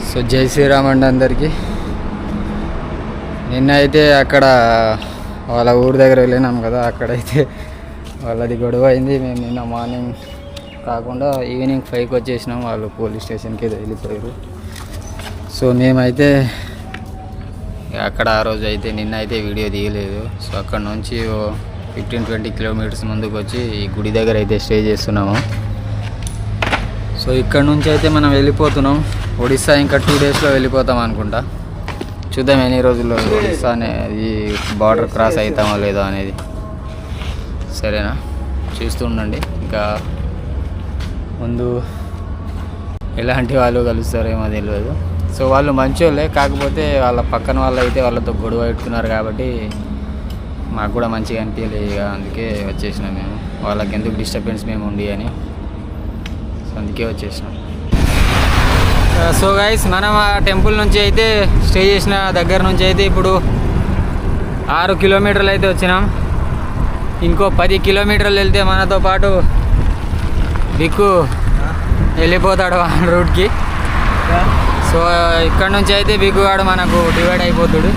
So జై శ్రీరామ్ అండి అందరికీ. నిన్న అయితే అక్కడ వాళ్ళ ఊరి దగ్గర వెళ్ళినాం కదా, అక్కడైతే వాళ్ళది గొడవ అయింది. మేము నిన్న మార్నింగ్ కాకుండా ఈవినింగ్ 5కి వచ్చేసినాం. వాళ్ళు పోలీస్ స్టేషన్కి వెళ్ళిపోయారు. సో మేమైతే అక్కడ ఆ రోజు అయితే నిన్న అయితే వీడియో తీయలేదు. సో అక్కడ నుంచి 15-20 కిలోమీటర్స్ ముందుకు వచ్చి ఈ గుడి దగ్గర అయితే స్టే చేస్తున్నాము. సో ఇక్కడ నుంచి అయితే మనం వెళ్ళిపోతున్నాం ఒడిస్సా. ఇంకా 2 డేస్లో వెళ్ళిపోతాం అనుకుంటా. చూద్దాం ఎన్ని రోజుల్లో ఒడిస్సా అనేది బార్డర్ క్రాస్ అవుతామో లేదో అనేది. సరేనా, చూస్తూ ఉండండి. ఇంకా ముందు ఎలాంటి వాళ్ళు కలుస్తారేమో తెలియదు. సో వాళ్ళు మంచోళ్ళే, కాకపోతే వాళ్ళ పక్కన వాళ్ళు అయితే వాళ్ళతో గొడవ పెట్టుకున్నారు కాబట్టి మాకు కూడా మంచిగా అనిపించలేదు. ఇక అందుకే వచ్చేసినాం మేము. వాళ్ళకి ఎందుకు డిస్టర్బెన్స్ మేము ఉండి అని, సో అందుకే వచ్చేసినాం. సో గైస్, మనం ఆ టెంపుల్ నుంచి అయితే స్టే చేసిన దగ్గర నుంచి అయితే ఇప్పుడు 6 కిలోమీటర్లు అయితే వచ్చినాం. ఇంకో 10 కిలోమీటర్లు వెళ్తే మనతో పాటు బిక్కు వెళ్ళిపోతాడు ఆ రూట్కి. సో ఇక్కడ నుంచి అయితే బిక్కుగాడు మనకు డివైడ్ అయిపోతాడు.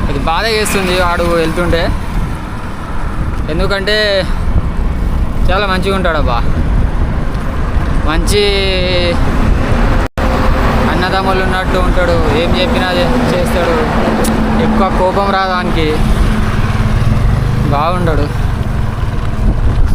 అది బాధ చేస్తుంది వాడు వెళ్తుంటే, ఎందుకంటే చాలా మంచిగా ఉంటాడు అబ్బా. మంచి అన్నదమ్ములు ఉన్నట్టు ఉంటాడు, ఏం చెప్పినా చేస్తాడు, ఎక్కువ కోపం రాదానికి, బాగుంటాడు.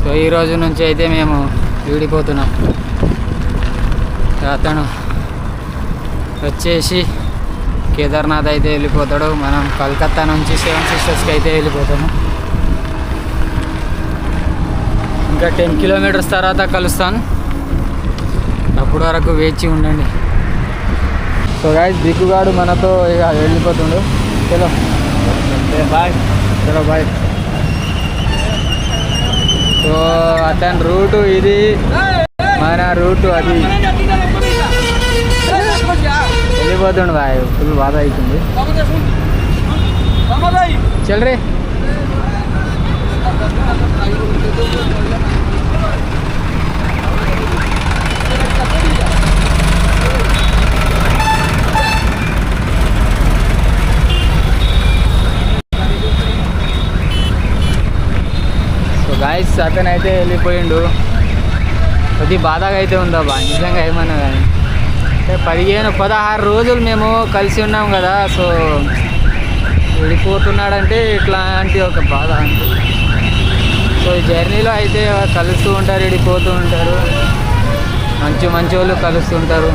సో ఈరోజు నుంచి అయితే మేము విడిపోతున్నాం. అతను వచ్చేసి కేదార్నాథ్ అయితే వెళ్ళిపోతాడు. మనం కలకత్తా నుంచి 7 సిస్టర్స్కి అయితే వెళ్ళిపోతాము. ఇంకా 10 కిలోమీటర్స్ తర్వాత కలుస్తాను, అప్పటి వరకు వేచి ఉండండి. సో గాయ్స్, బిక్కుగాడు మనతో ఇక వెళ్ళిపోతుండు. చలో బాయ్, చలో బాయ్. సో అతని రూటు ఇది, మన రూటు అది. వెళ్ళిపోతుండు బాయ్, ఫుల్ బాధ అవుతుంది. చల్రే గాయస్, అతను అయితే వెళ్ళిపోయిండు. కొద్ది బాధగా అయితే ఉందా బా, నిజంగా ఏమన్నా కానీ. అంటే 15-16 రోజులు మేము కలిసి ఉన్నాం కదా. సో వెళ్ళిపోతున్నాడంటే ఇట్లాంటి ఒక బాధ అంటే. సో ఈ జర్నీలో అయితే కలుస్తూ ఉంటారు, వెళ్ళిపోతూ ఉంటారు, మంచి మంచి వాళ్ళు కలుస్తుంటారు.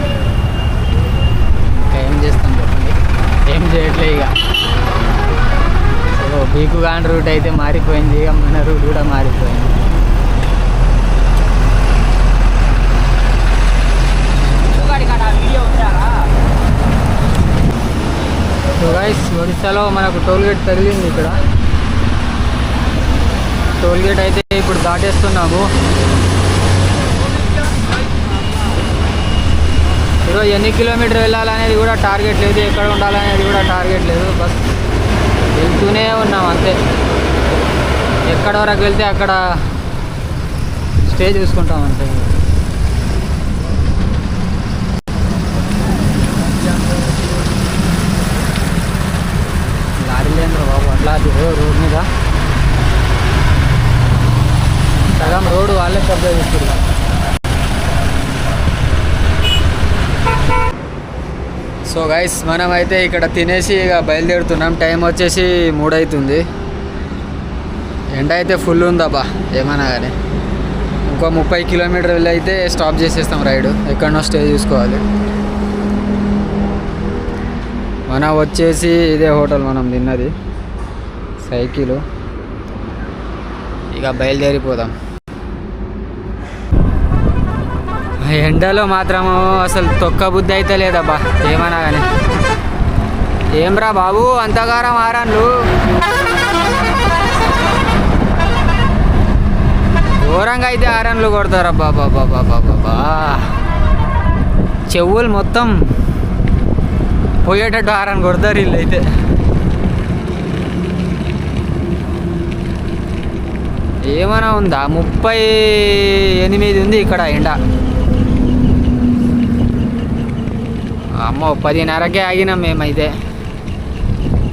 ఏం చేస్తాం చెప్పండి, ఏం చేయట్లే ఇక. సో బీకుగాన్ రూట్ అయితే మారిపోయింది, ఇక మన రూట్ కూడా మారిపోయింది. సో గైస్, ఒడిస్సాలో మనకు టోల్గేట్ తగిలింది. ఇక్కడ టోల్గేట్ అయితే ఇప్పుడు దాటేస్తున్నాము. ఈరోజు ఎన్ని కిలోమీటర్ వెళ్ళాలనేది కూడా టార్గెట్ లేదు, ఎక్కడ ఉండాలనేది కూడా టార్గెట్ లేదు. బస్ వెళ్తూనే ఉన్నాం అంతే. ఎక్కడ వరకు వెళ్తే అక్కడ స్టే చూసుకుంటాం అంతే. లారీ లేంద్ర బాబు, అట్లా రోడ్ మీద సగం రోడ్డు వాళ్ళే కబ్జా చేస్తున్నారు. సో గైస్, మనం అయితే ఇక్కడ తినేసి ఇక బయలుదేరుతున్నాం. టైం వచ్చేసి 3 అవుతుంది. ఎండ అయితే ఫుల్ ఉందబ్బా ఏమన్నా కానీ. ఇంకో 30 కిలోమీటర్ వెళ్ళి అయితే స్టాప్ చేసేస్తాం రైడ్, ఎక్కడనో స్టే చూసుకోవాలి. మనం వచ్చేసి ఇదే హోటల్ మనం తిన్నది, సైకిల్. ఇక బయలుదేరిపోదాం. ఎండలో మాత్రము అసలు తొక్క బుద్ధి అయితే లేదబ్బా ఏమన్నా కానీ. ఏమ్రా బాబు అంతగారం ఆరాన్లు, ఘోరంగా అయితే ఆరన్లు కొడతారబ్బా బాబా బాబా బాబా. చెవులు మొత్తం పోయేటట్టు ఆరన్ కొడతారు వీళ్ళు అయితే. ఏమైనా ఉందా, 38 ఉంది ఇక్కడ ఎండ. అమ్మో 10:30కే ఆగినాం మేమైతే.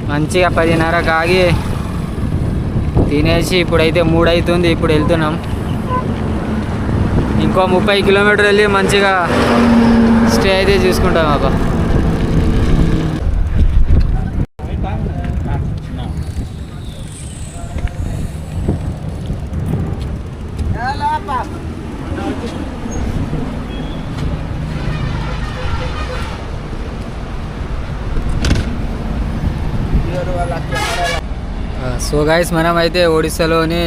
మంచిగా 10:30కి ఆగి తినేసి ఇప్పుడైతే 3 అవుతుంది. ఇప్పుడు వెళ్తున్నాం. ఇంకో 30 కిలోమీటర్లు వెళ్ళి మంచిగా స్టే అయితే చూసుకుంటాం అబ్బా. సో గైస్, మనం అయితే ఒడిస్సాలోని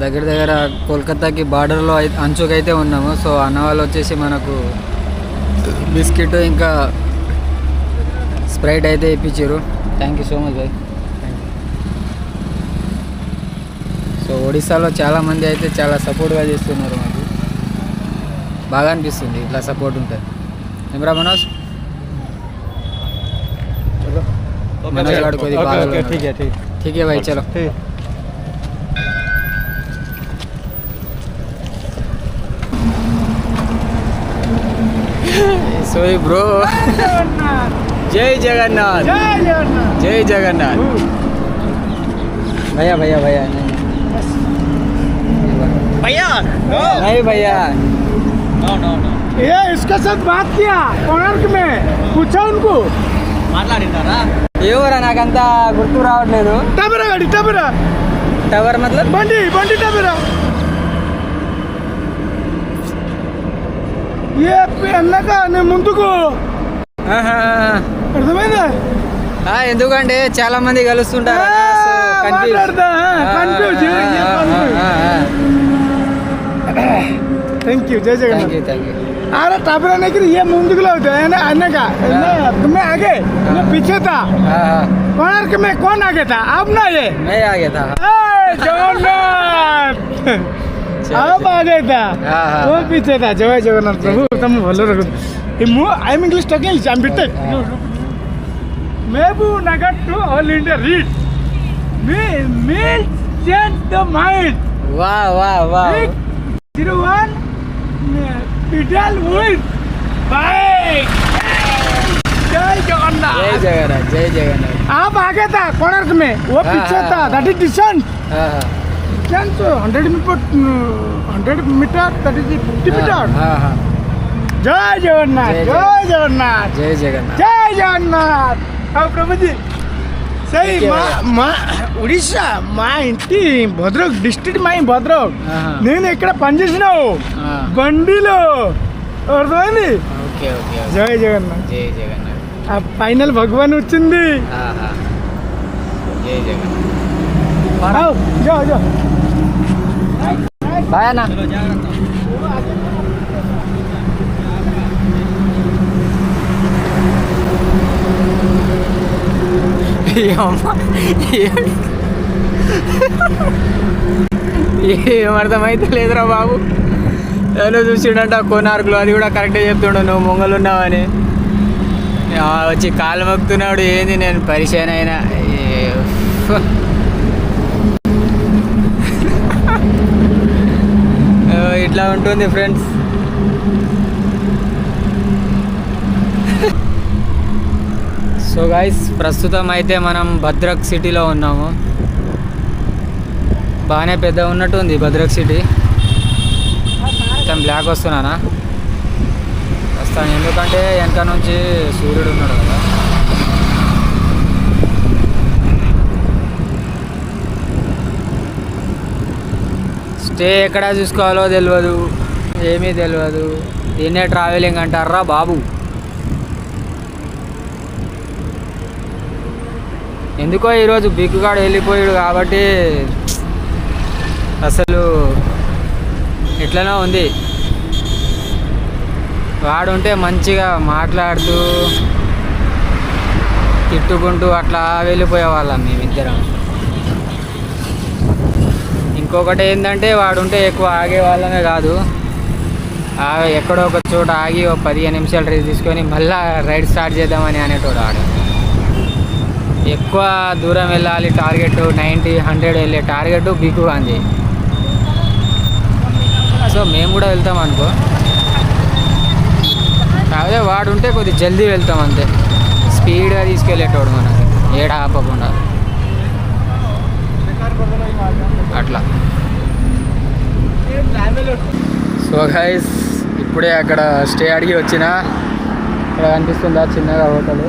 దగ్గర కోల్కతాకి బార్డర్లో అంచుకైతే ఉన్నాము. సో అన్న వాళ్ళు వచ్చేసి మనకు బిస్కెట్ ఇంకా స్ప్రైట్ అయితే ఇప్పించారు. Thank you so much bye. So ఒడిస్సాలో చాలామంది అయితే చాలా సపోర్ట్గా చేస్తున్నారు. మాకు బాగా అనిపిస్తుంది ఇట్లా సపోర్ట్ ఉంటుంది. ఏమరా మనోజ్? मनोज गाड़ को ठीक है भाई चलो. सोई ब्रो. जय जगन्नाथ. जय जगन्नाथ. भैया भैया भैया भैया नहीं भैया. नो ये इसके साथ बात किया कोणार्क में, पूछा उनको. మాట్లాడింటారా? ఎవరా నాకంతా గుర్తు రావట్లేదు. టబరా గడి టబరా టవర్ మతలబ్ బండి టబరా. ఏ అన్నక నేను ముందుకు అర్థమైందా? ఎందుకంటే చాలా మంది కలుస్తుంటారు. Thank you. जय जगन्नाथ. Thank you. अरे टाबरा नहीं कि ये मुंदुक होते है ना अन्य का. तुम्हें आगे मैं पीछे था. कोणार्क में कौन आगे था? अब ना ये मैं आगे था. जगन्नाथ अब आगे था. वो पीछे था. जय जगन्नाथ प्रभु तुम भलो रखो. I am English talking. I am BTech. Mahbubnagar to all India read me change the mind. वाह वाह वाह. 01 pedal with bike. जय जगन्नाथ. जय जगन्नाथ. जय जगन्नाथ. आप आगे था कोणार्क में, वो पीछे था. That is distance. Distance 100 metre. That is 50 metre. जय जगन्नाथ. जय जगन्नाथ. जय जगन्नाथ. जय जगन्नाथ. अब प्रभु जी सही. మా ఒడిశా మా ఇంటి భద్రక్ డిస్ట్రిక్ట్ మా భద్రక్. నేను ఇక్కడ పనిచేసినావు బండిలో. అర్థమైంది? జై జగన్నాథ్. జై జగన్నాథ్. ఆ ఫైనల్ భగవాన్ వచ్చింది. జై జగన్నాథ్. బాయ్ అన్న. ఏమర్థమైతే లేదురా బాబు. ఎవరో చూసిండంట కోనార్కులో. అది కూడా కరెక్టే చెప్తుండ. నువ్వు మొంగలు ఉన్నావని వచ్చి కాలు మొక్కుతున్నాడు. ఏంది నేను పరిచయం అయినా. ఇట్లా ఉంటుంది ఫ్రెండ్స్. సో గైస్, ప్రస్తుతం అయితే మనం భద్రక్ సిటీలో ఉన్నాము. బాగానే పెద్ద ఉన్నట్టుంది భద్రక్ సిటీ. మొత్తం బ్లాక్ వస్తున్నానా? వస్తాను, ఎందుకంటే వెనక నుంచి సూర్యుడు ఉన్నాడు కదా. స్టే ఎక్కడ చూసుకోవాలో తెలియదు, ఏమీ తెలియదు. దీన్నే ట్రావెలింగ్ అంటారా బాబు. ఎందుకో ఈరోజు బిక్కుగాడు వెళ్ళిపోయాడు కాబట్టి అసలు ఎట్లనో ఉంది. వాడుంటే మంచిగా మాట్లాడుతూ తిట్టుకుంటూ అట్లా వెళ్ళిపోయేవాళ్ళం మేమిద్దరం. ఇంకొకటి ఏంటంటే వాడుంటే ఎక్కువ ఆగేవాళ్ళమే కాదు, ఎక్కడో ఒక చోట ఆగి ఒక 15 నిమిషాలు రైడ్ తీసుకొని మళ్ళీ రైడ్ స్టార్ట్ చేద్దామని అనేటోడు. ఆడ ఎక్కువ దూరం వెళ్ళాలి, టార్గెట్ 90, 100 వెళ్ళే టార్గెట్ బిక్కు అంది. సో మేము కూడా వెళ్తాం అనుకో. కాకపోతే వాడు వాడు ఉంటే కొద్దిగా జల్దీ వెళ్తాం అంతే, స్పీడ్గా తీసుకెళ్ళేటోడు మనకి ఏడ ఆపకుండా అట్లా. సో గైస్ ఇప్పుడే అక్కడ స్టే అడిగి వచ్చిన, ఇక్కడ కనిపిస్తుందా చిన్నగా హోటల్,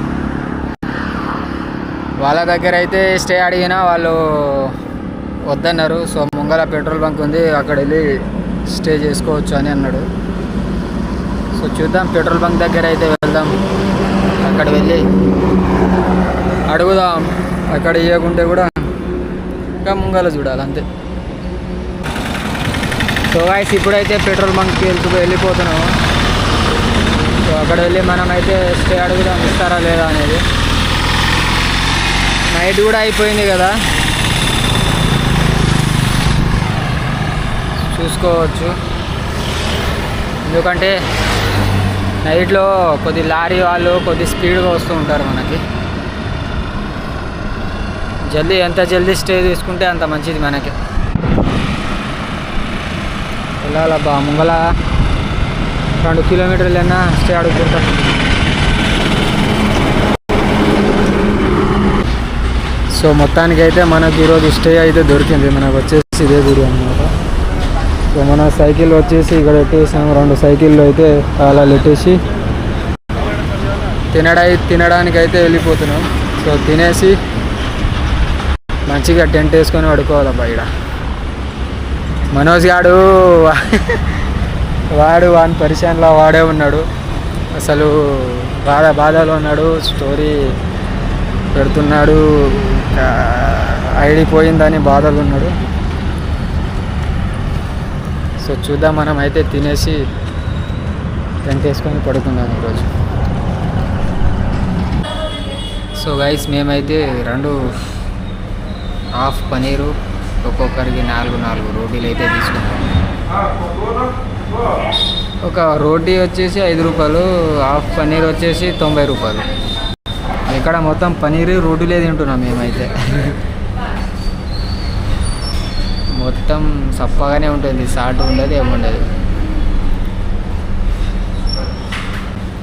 వాళ్ళ దగ్గర అయితే స్టే అడిగినా వాళ్ళు వద్దన్నారు. సో ముంగల పెట్రోల్ బంక్ ఉంది, అక్కడ వెళ్ళి స్టే చేసుకోవచ్చు అని అన్నాడు. సో చూద్దాం, పెట్రోల్ బంక్ దగ్గర అయితే వెళ్దాం, అక్కడ వెళ్ళి అడుగుదాం. అక్కడ ఇవ్వకుంటే కూడా ఇంకా ముంగల చూడాలి అంతే. సో గాయ్స్ ఇప్పుడైతే పెట్రోల్ బంక్కి వెళ్ళిపోతున్నాం. సో అక్కడ వెళ్ళి మనం అయితే స్టే అడుగుదాం, ఇస్తారా లేదా అనేది. నైట్ కూడా అయిపోయింది కదా, చూసుకోవచ్చు. ఎందుకంటే నైట్లో కొద్ది లారీ వాళ్ళు కొద్ది స్పీడ్గా వస్తూ ఉంటారు మనకి. ఎంత జల్దీ స్టే తీసుకుంటే అంత మంచిది మనకి. వెళ్ళాలబ్బా, ముంగల 2 కిలోమీటర్లైనా స్టే అడుగుతుంటాం. సో మొత్తానికైతే మనకి ఈరోజు స్టే అయితే దొరికింది. మనకు వచ్చేసి ఇదే గుడి అన్నమాట. సో మన సైకిల్ వచ్చేసి ఇక్కడ పెట్టేసాము, 2 సైకిళ్ళు అయితే అలా పెట్టేసి తినడానికి అయితే వెళ్ళిపోతున్నాం. సో తినేసి మంచిగా టెంట్ వేసుకొని పడుకోవాలబ్బా. ఇక్కడ మనోజ్ గాడు వాని పరిచయంలో వాడే ఉన్నాడు, అసలు బాధలో ఉన్నాడు, స్టోరీ పెడుతున్నాడు, ఐడి పోయిందని బాధలు ఉన్నాడు. సో చూద్దాం, మనం అయితే తినేసి టెంట్ వేసుకొని పడుకుందాం ఈరోజు. సో గైస్ మేమైతే 2 హాఫ్ పనీరు, ఒక్కొక్కరికి 4 రోటీలు అయితే తీసుకుంటాం. ఒక రోటీ వచ్చేసి 5 రూపాయలు, హాఫ్ పనీర్ వచ్చేసి 90 రూపాయలు. ఇక్కడ మొత్తం పనీరు రోటీలే తింటున్నాం మేమైతే. మొత్తం సప్పగానే ఉంటుంది, సాల్ట్ ఉండదు, ఏముండదు.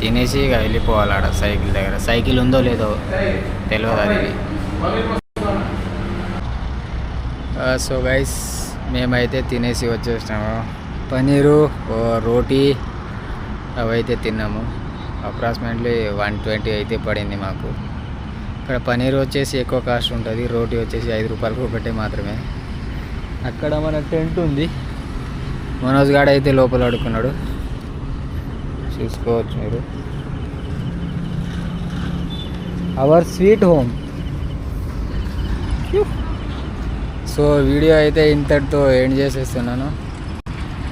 తినేసి ఇక వెళ్ళిపోవాలి. ఆడ సైకిల్ దగ్గర సైకిల్ ఉందో లేదో తెలియదు అది. సో గైస్ మేమైతే తినేసి వచ్చేసినాము. పనీరు, రోటీ అవైతే తిన్నాము. అప్రాక్సిమేట్లీ 120 అయితే పడింది మాకు. ఇక్కడ పనీర్ వచ్చేసి ఎక్కువ కాస్ట్ ఉంటుంది, రోటీ వచ్చేసి 5 రూపాయలకు ఒకటే మాత్రమే. అక్కడ మన టెంట్ ఉంది, మనోజ్ గాడు అయితే లోపల ఆడుకున్నాడు, చూసుకోవచ్చు మీరు. Our sweet home. So video అయితే ఇంతటితో ఎండ్ చేసేస్తున్నాను.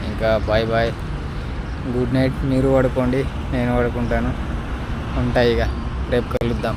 ఇంకా బాయ్ బాయ్, గుడ్ నైట్. మీరు పడుకోండి, నేను పడుకుంటాను. ఉంటాయి ఇక, రేపు కలుద్దాం.